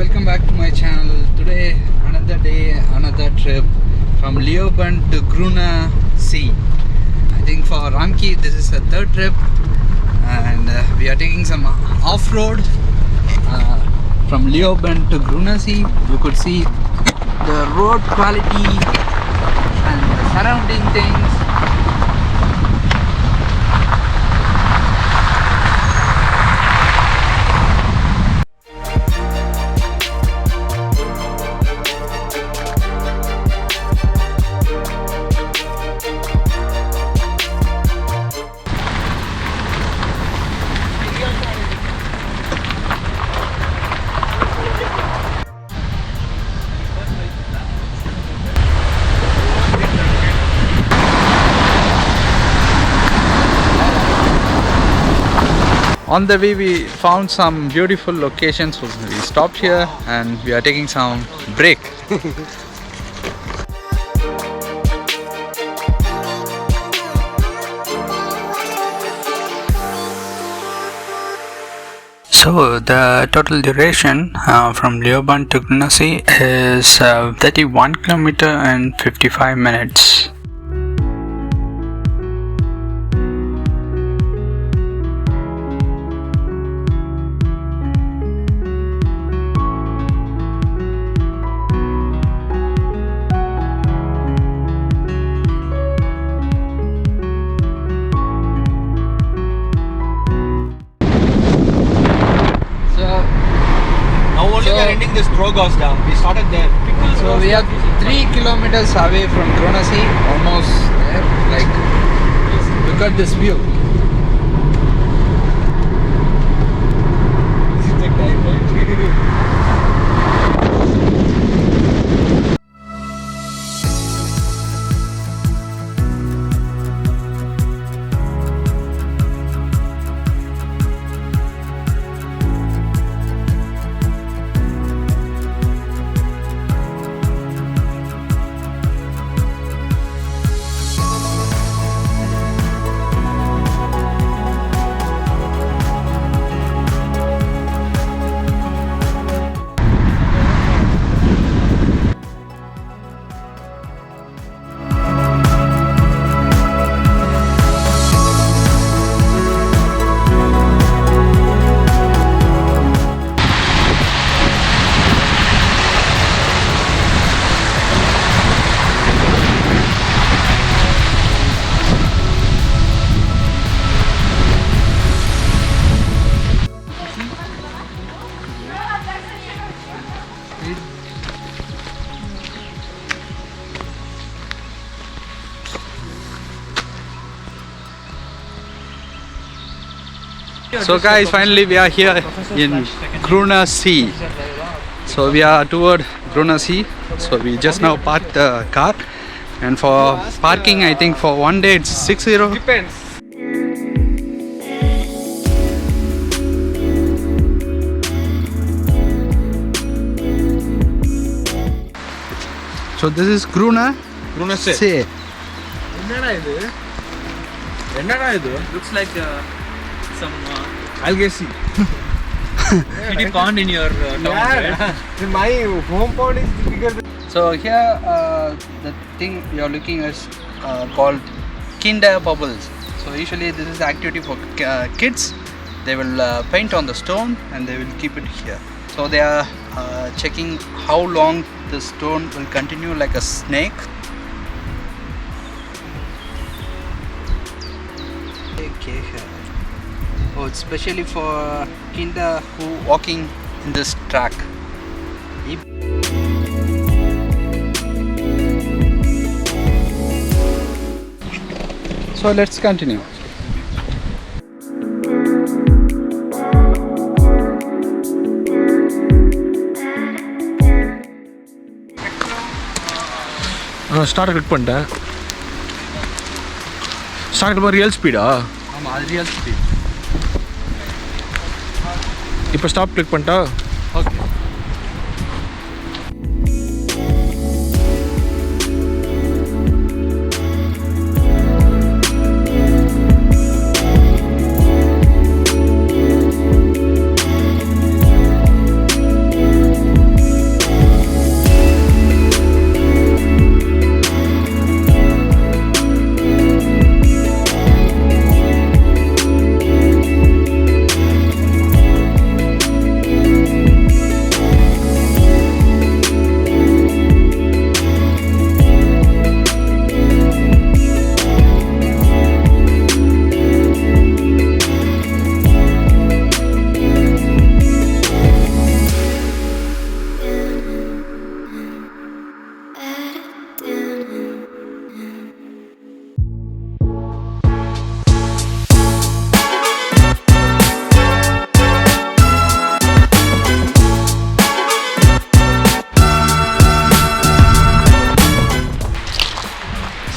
welcome back to my channel. Today another day, another trip from Leoben to Grünersee. I think for Ramki this is the third trip, and we are taking some off-road from Leoben to Grünersee. You could see the road quality and the surrounding things. On the way we found some beautiful locations, so we stopped here and we are taking some break. So the total duration from Leoben to Grünersee is 31 km and 55 minutes. This throw goes down. We started there. So we are 3 kilometers away from Grünersee, almost there. Like, look at this view. This is the time, right? So guys, finally we are here in Grünersee. So we are toward Grünersee. So we just now parked the car, and for parking I think for one day it's 60. Depends. So this is Grünersee. Looks like some Algae. kitty pond in your town, right? My home pond is bigger than. So here the thing you are looking is called Kinder bubbles. So usually this is the activity for kids. They will paint on the stone and they will keep it here. So they are checking how long the stone will continue like a snake. Okay. Oh, it's especially for kinder who walking in this track. So let's continue. Start click பண்ணிட்டேன். Start பண்ண real speedo? ஆமா, அது real speed. இப்போ stop click பண்ணிட்டா? Okay.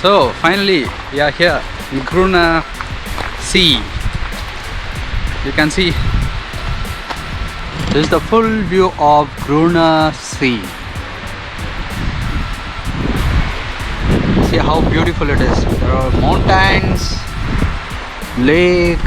So finally we are here in Grünersee. You can see this is the full view of Grünersee. See how beautiful it is. There are mountains, lake.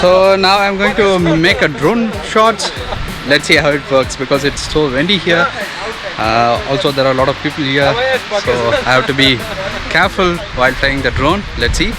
So now I'm going to make a drone shot. Let's see how it works because it's so windy here. Also there are a lot of people here, so I have to be careful while flying the drone. Let's see.